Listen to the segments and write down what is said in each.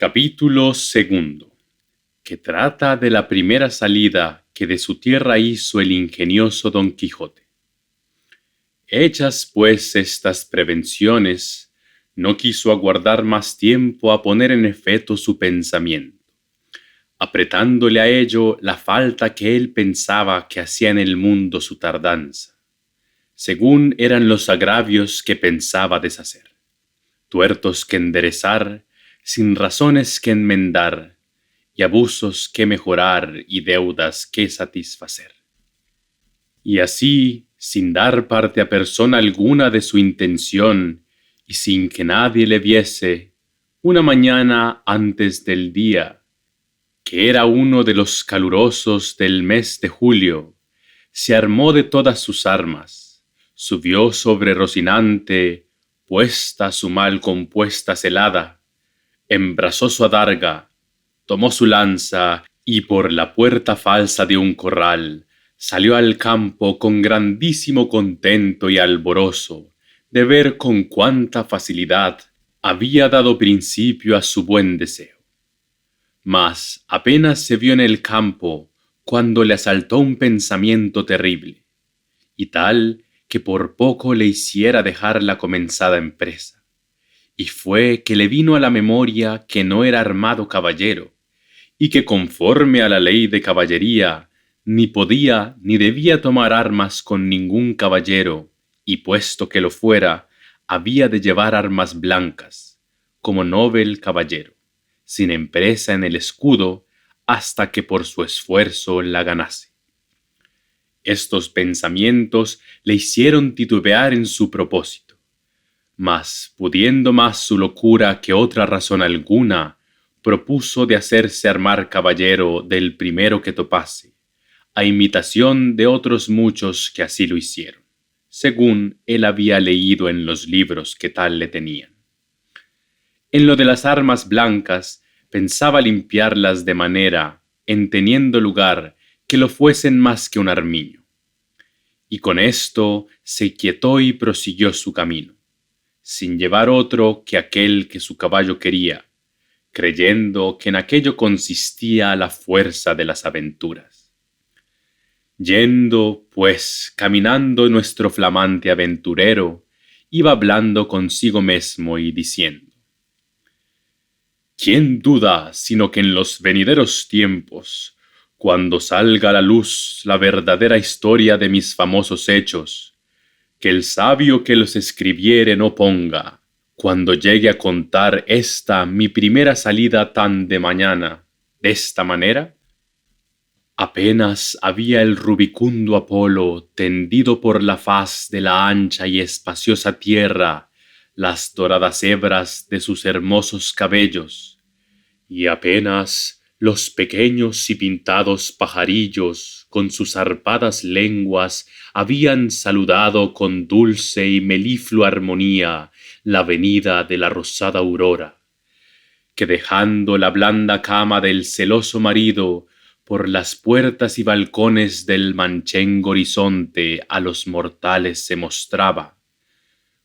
Capítulo segundo, que trata de la primera salida que de su tierra hizo el ingenioso Don Quijote. Hechas pues estas prevenciones, no quiso aguardar más tiempo a poner en efecto su pensamiento, apretándole a ello la falta que él pensaba que hacía en el mundo su tardanza, según eran los agravios que pensaba deshacer, tuertos que enderezar, sin razones que enmendar, y abusos que mejorar y deudas que satisfacer. Y así, sin dar parte a persona alguna de su intención, y sin que nadie le viese, una mañana antes del día, que era uno de los calurosos del mes de julio, se armó de todas sus armas, subió sobre Rocinante, puesta su mal compuesta celada, embrazó su adarga, tomó su lanza y por la puerta falsa de un corral salió al campo con grandísimo contento y alborozo de ver con cuánta facilidad había dado principio a su buen deseo. Mas apenas se vio en el campo cuando le asaltó un pensamiento terrible, y tal que por poco le hiciera dejar la comenzada empresa. Y fue que le vino a la memoria que no era armado caballero, y que conforme a la ley de caballería, ni podía ni debía tomar armas con ningún caballero, y puesto que lo fuera, había de llevar armas blancas, como novel caballero, sin empresa en el escudo, hasta que por su esfuerzo la ganase. Estos pensamientos le hicieron titubear en su propósito, mas pudiendo más su locura que otra razón alguna, propuso de hacerse armar caballero del primero que topase, a imitación de otros muchos que así lo hicieron, según él había leído en los libros que tal le tenían. En lo de las armas blancas, pensaba limpiarlas de manera, en teniendo lugar, que lo fuesen más que un armiño. Y con esto se quietó y prosiguió su camino, sin llevar otro que aquel que su caballo quería, creyendo que en aquello consistía la fuerza de las aventuras. Yendo, pues, caminando nuestro flamante aventurero, iba hablando consigo mesmo y diciendo: ¿Quién duda sino que en los venideros tiempos, cuando salga a la luz la verdadera historia de mis famosos hechos, que el sabio que los escribiere no ponga, cuando llegue a contar esta mi primera salida tan de mañana, de esta manera? Apenas había el rubicundo Apolo tendido por la faz de la ancha y espaciosa tierra las doradas hebras de sus hermosos cabellos, y apenas los pequeños y pintados pajarillos con sus arpadas lenguas habían saludado con dulce y meliflua armonía la venida de la rosada aurora, que dejando la blanda cama del celoso marido, por las puertas y balcones del manchengo horizonte a los mortales se mostraba,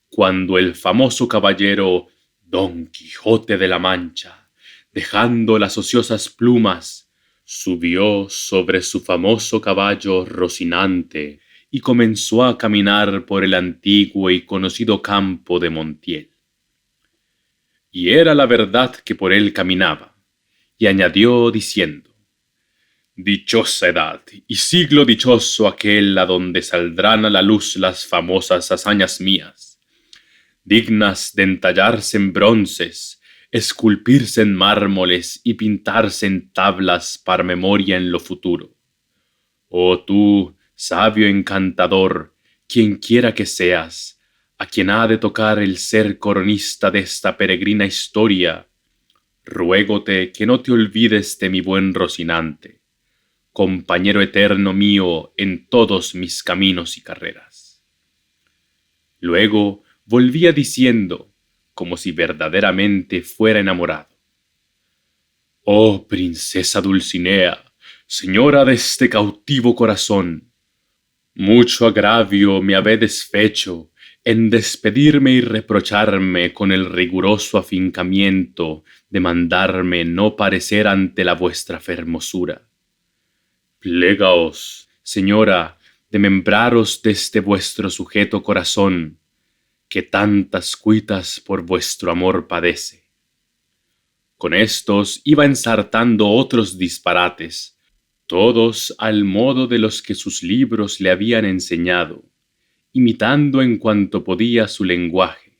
cuando el famoso caballero Don Quijote de la Mancha, dejando las ociosas plumas, subió sobre su famoso caballo Rocinante y comenzó a caminar por el antiguo y conocido campo de Montiel. Y era la verdad que por él caminaba, y añadió diciendo: dichosa edad y siglo dichoso aquel a donde saldrán a la luz las famosas hazañas mías, dignas de entallarse en bronces, esculpirse en mármoles y pintarse en tablas para memoria en lo futuro. Oh tú, sabio encantador, quien quiera que seas, a quien ha de tocar el ser coronista de esta peregrina historia, ruégote que no te olvides de mi buen Rocinante, compañero eterno mío en todos mis caminos y carreras. Luego volvía diciendo, como si verdaderamente fuera enamorado: oh princesa Dulcinea, señora de este cautivo corazón, mucho agravio me habedes fecho en despedirme y reprocharme con el riguroso afincamiento de mandarme no parecer ante la vuestra fermosura. Plégaos, señora, de membraros deste vuestro sujeto corazón, que tantas cuitas por vuestro amor padece. Con estos iba ensartando otros disparates, todos al modo de los que sus libros le habían enseñado, imitando en cuanto podía su lenguaje.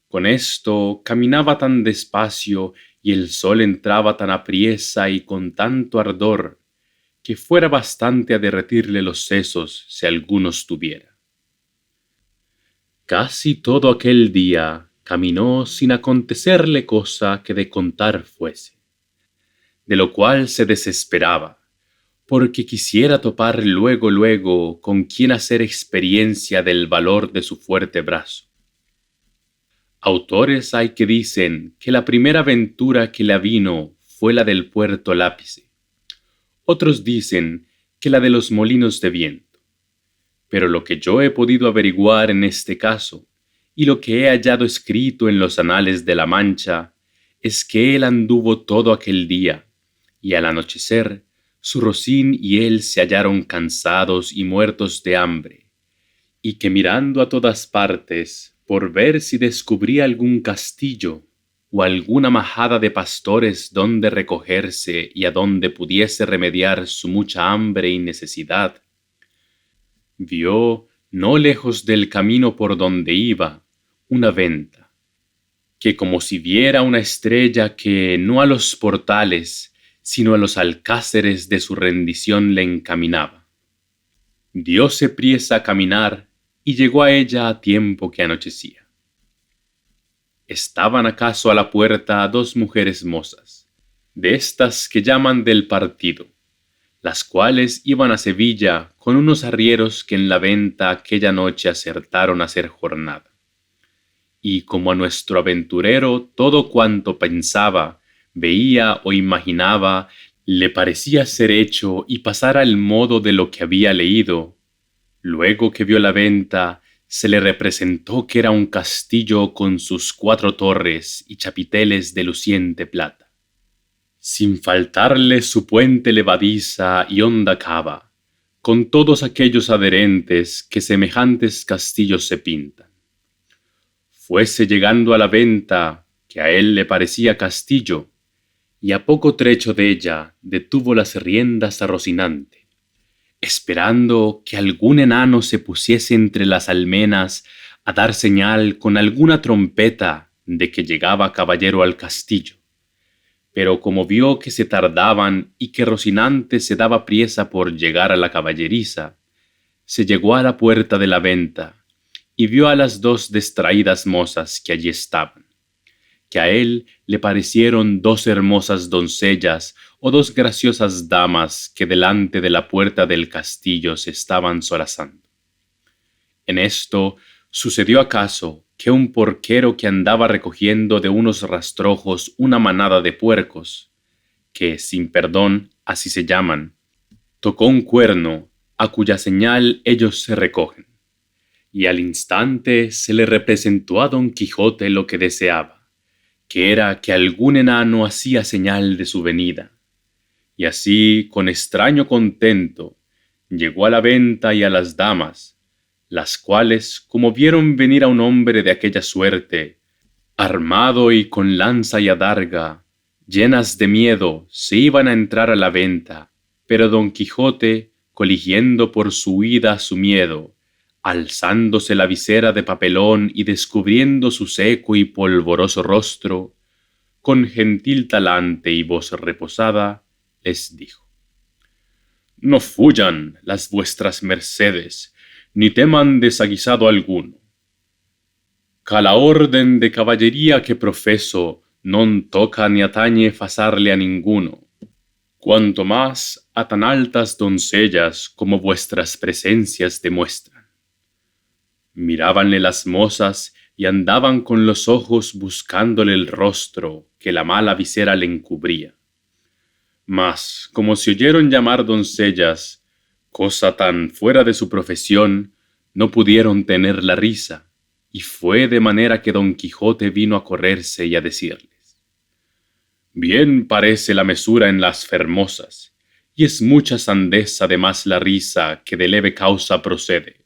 Con esto caminaba tan despacio y el sol entraba tan apriesa y con tanto ardor, que fuera bastante a derretirle los sesos si algunos tuviera. Casi todo aquel día caminó sin acontecerle cosa que de contar fuese, de lo cual se desesperaba, porque quisiera topar luego con quien hacer experiencia del valor de su fuerte brazo. Autores hay que dicen que la primera aventura que le avino fue la del puerto Lápice. Otros dicen que la de los molinos de viento. Pero lo que yo he podido averiguar en este caso, y lo que he hallado escrito en los anales de la Mancha, es que él anduvo todo aquel día, y al anochecer, su rocín y él se hallaron cansados y muertos de hambre, y que mirando a todas partes, por ver si descubría algún castillo, o alguna majada de pastores donde recogerse y a donde pudiese remediar su mucha hambre y necesidad, vio, no lejos del camino por donde iba, una venta, que como si viera una estrella que no a los portales, sino a los alcázares de su rendición le encaminaba. Dióse priesa a caminar y llegó a ella a tiempo que anochecía. Estaban acaso a la puerta dos mujeres mozas, de estas que llaman del partido, las cuales iban a Sevilla con unos arrieros que en la venta aquella noche acertaron a hacer jornada. Y como a nuestro aventurero todo cuanto pensaba, veía o imaginaba, le parecía ser hecho y pasar al modo de lo que había leído, luego que vio la venta, se le representó que era un castillo con sus 4 torres y chapiteles de luciente plata, sin faltarle su puente levadiza y honda cava, con todos aquellos adherentes que semejantes castillos se pintan. Fuese llegando a la venta, que a él le parecía castillo, y a poco trecho de ella detuvo las riendas a Rocinante, esperando que algún enano se pusiese entre las almenas a dar señal con alguna trompeta de que llegaba caballero al castillo. Pero como vio que se tardaban y que Rocinante se daba priesa por llegar a la caballeriza, se llegó a la puerta de la venta y vio a las 2 distraídas mozas que allí estaban, que a él le parecieron 2 hermosas doncellas o 2 graciosas damas que delante de la puerta del castillo se estaban solazando. En esto sucedió acaso que un porquero que andaba recogiendo de unos rastrojos una manada de puercos, que sin perdón así se llaman, tocó un cuerno a cuya señal ellos se recogen, y al instante se le representó a Don Quijote lo que deseaba, que era que algún enano hacía señal de su venida, y así con extraño contento llegó a la venta y a las damas, las cuales, como vieron venir a un hombre de aquella suerte, armado y con lanza y adarga, llenas de miedo, se iban a entrar a la venta, pero Don Quijote, coligiendo por su huida su miedo, alzándose la visera de papelón y descubriendo su seco y polvoroso rostro, con gentil talante y voz reposada, les dijo: «No fuyan las vuestras mercedes, ni teman desaguisado alguno. Ca la orden de caballería que profeso non toca ni atañe fasarle a ninguno, cuanto más a tan altas doncellas como vuestras presencias demuestran». Mirábanle las mozas y andaban con los ojos buscándole el rostro que la mala visera le encubría. Mas, como se oyeron llamar doncellas, cosa tan fuera de su profesión, no pudieron tener la risa, y fue de manera que Don Quijote vino a correrse y a decirles: «Bien parece la mesura en las fermosas, y es mucha sandez además la risa que de leve causa procede.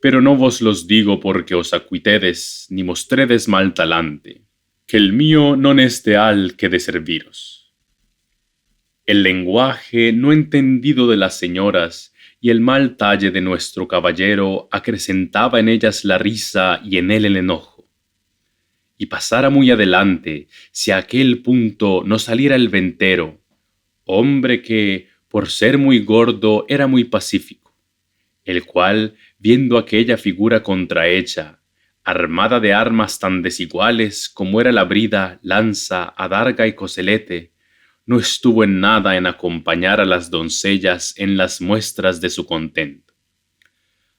Pero no vos los digo porque os acuitedes ni mostredes mal talante, que el mío non es de al que de serviros». El lenguaje no entendido de las señoras y el mal talle de nuestro caballero acrecentaba en ellas la risa y en él el enojo. Y pasara muy adelante si a aquel punto no saliera el ventero, hombre que, por ser muy gordo, era muy pacífico, el cual, viendo aquella figura contrahecha, armada de armas tan desiguales como era la brida, lanza, adarga y coselete, no estuvo en nada en acompañar a las doncellas en las muestras de su contento.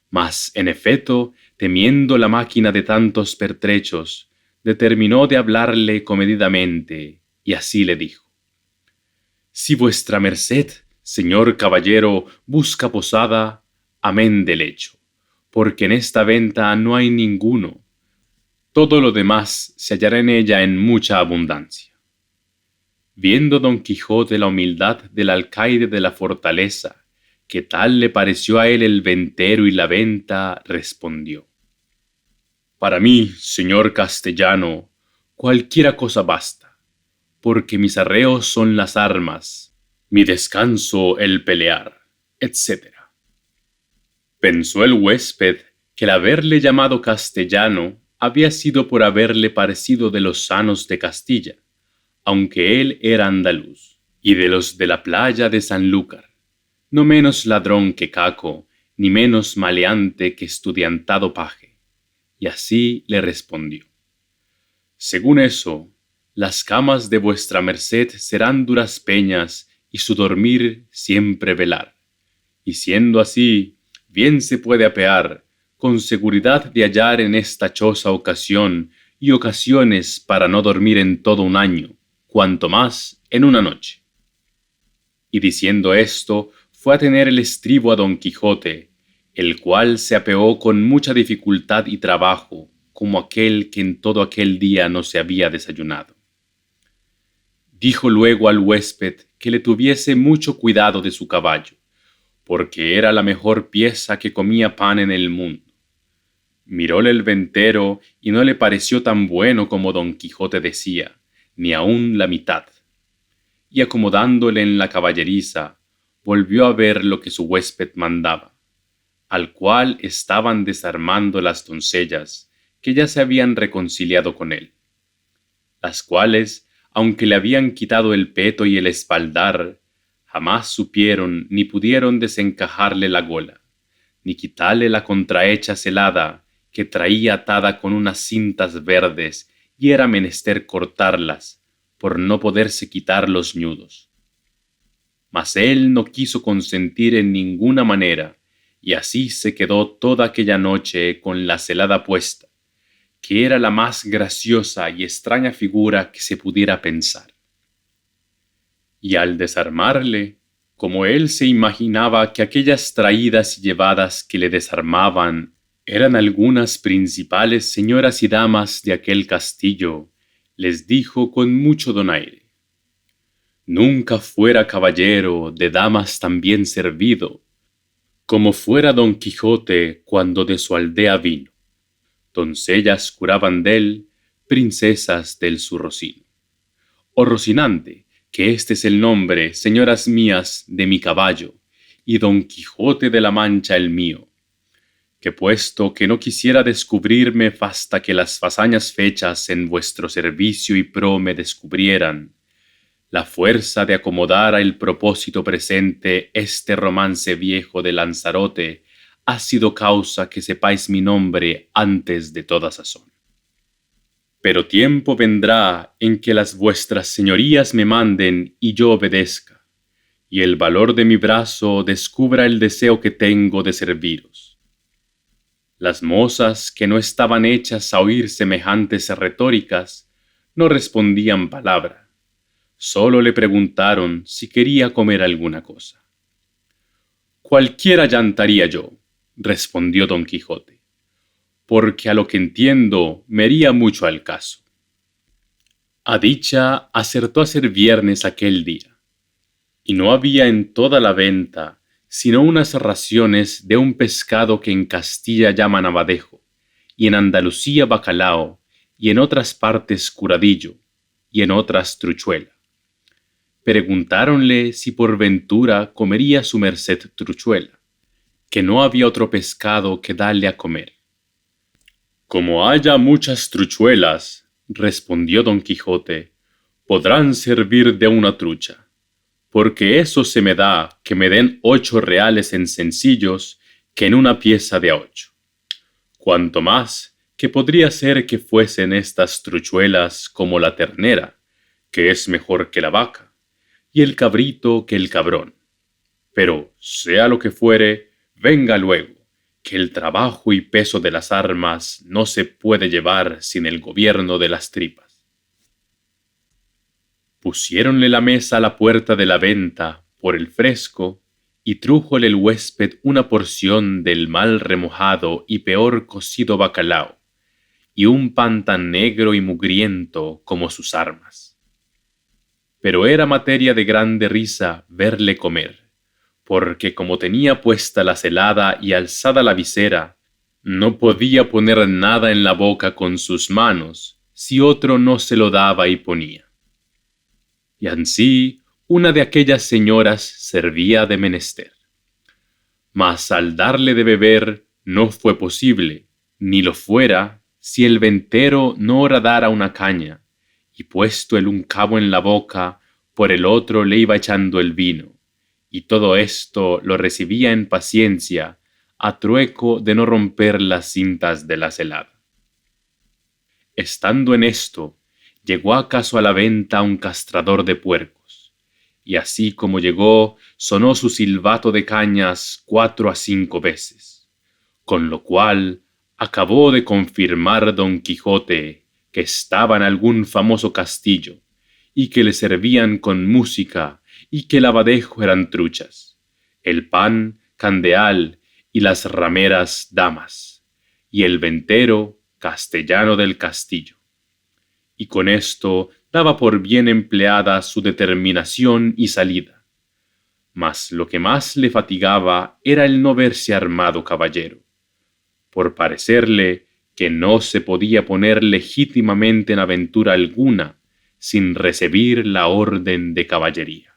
Mas, en efecto, temiendo la máquina de tantos pertrechos, determinó de hablarle comedidamente, y así le dijo: «Si vuestra merced, señor caballero, busca posada, amén del hecho, porque en esta venta no hay ninguno. Todo lo demás se hallará en ella en mucha abundancia». Viendo Don Quijote la humildad del alcaide de la fortaleza, que tal le pareció a él el ventero y la venta, respondió: «Para mí, señor castellano, cualquiera cosa basta, porque mis arreos son las armas, mi descanso el pelear, etc». Pensó el huésped que el haberle llamado castellano había sido por haberle parecido de los sanos de Castilla, aunque él era andaluz, y de los de la playa de Sanlúcar, no menos ladrón que Caco, ni menos maleante que estudiantado paje, y así le respondió: «Según eso, las camas de vuestra merced serán duras peñas y su dormir siempre velar, y siendo así, bien se puede apear, con seguridad de hallar en esta choza ocasión y ocasiones para no dormir en todo un año, cuanto más en una noche». Y diciendo esto, fue a tener el estribo a Don Quijote, el cual se apeó con mucha dificultad y trabajo, como aquel que en todo aquel día no se había desayunado. Dijo luego al huésped que le tuviese mucho cuidado de su caballo, porque era la mejor pieza que comía pan en el mundo. Miróle el ventero y no le pareció tan bueno como Don Quijote decía, ni aun la mitad. Y acomodándole en la caballeriza, volvió a ver lo que su huésped mandaba, al cual estaban desarmando las doncellas, que ya se habían reconciliado con él, las cuales, aunque le habían quitado el peto y el espaldar, jamás supieron ni pudieron desencajarle la gola, ni quitarle la contrahecha celada que traía atada con unas cintas verdes y era menester cortarlas, por no poderse quitar los ñudos. Mas él no quiso consentir en ninguna manera, y así se quedó toda aquella noche con la celada puesta, que era la más graciosa y extraña figura que se pudiera pensar. Y al desarmarle, como él se imaginaba que aquellas traídas y llevadas que le desarmaban eran algunas principales señoras y damas de aquel castillo, les dijo con mucho donaire: «Nunca fuera caballero de damas tan bien servido, como fuera Don Quijote cuando de su aldea vino. Doncellas curaban dél, princesas del su Rocino. O Rocinante, que este es el nombre, señoras mías, de mi caballo, y Don Quijote de la Mancha el mío, que puesto que no quisiera descubrirme fasta que las fazañas fechas en vuestro servicio y pro me descubrieran, la fuerza de acomodar a el propósito presente este romance viejo de Lanzarote ha sido causa que sepáis mi nombre antes de toda sazón. Pero tiempo vendrá en que las vuestras señorías me manden y yo obedezca, y el valor de mi brazo descubra el deseo que tengo de serviros». Las mozas, que no estaban hechas a oír semejantes retóricas, no respondían palabra, solo le preguntaron si quería comer alguna cosa. «Cualquiera llantaría yo», respondió Don Quijote, porque a lo que entiendo me haría mucho al caso. A dicha acertó a ser viernes aquel día, y no había en toda la venta sino unas raciones de un pescado que en Castilla llaman abadejo, y en Andalucía bacalao, y en otras partes curadillo, y en otras truchuela. Preguntáronle si por ventura comería su merced truchuela, que no había otro pescado que darle a comer. Como haya muchas truchuelas, respondió don Quijote, podrán servir de una trucha, porque eso se me da que me den 8 reales en sencillos que en una pieza de a 8. Cuanto más que podría ser que fuesen estas truchuelas como la ternera, que es mejor que la vaca, y el cabrito que el cabrón. Pero, sea lo que fuere, venga luego, que el trabajo y peso de las armas no se puede llevar sin el gobierno de las tripas. Pusiéronle la mesa a la puerta de la venta por el fresco, y trújole el huésped una porción del mal remojado y peor cocido bacalao, y un pan tan negro y mugriento como sus armas. Pero era materia de grande risa verle comer, porque como tenía puesta la celada y alzada la visera, no podía poner nada en la boca con sus manos, si otro no se lo daba y ponía. Y ansí una de aquellas señoras servía de menester. Mas al darle de beber no fue posible, ni lo fuera, si el ventero no horadara una caña, y puesto el un cabo en la boca, por el otro le iba echando el vino, y todo esto lo recibía en paciencia, a trueco de no romper las cintas de la celada. Estando en esto, llegó acaso a la venta un castrador de puercos, y así como llegó, sonó su silbato de cañas 4 a 5 veces, con lo cual acabó de confirmar don Quijote que estaba en algún famoso castillo, y que le servían con música, y que el abadejo eran truchas, el pan candeal y las rameras damas, y el ventero castellano del castillo. Y con esto daba por bien empleada su determinación y salida. Mas lo que más le fatigaba era el no verse armado caballero, por parecerle que no se podía poner legítimamente en aventura alguna sin recibir la orden de caballería.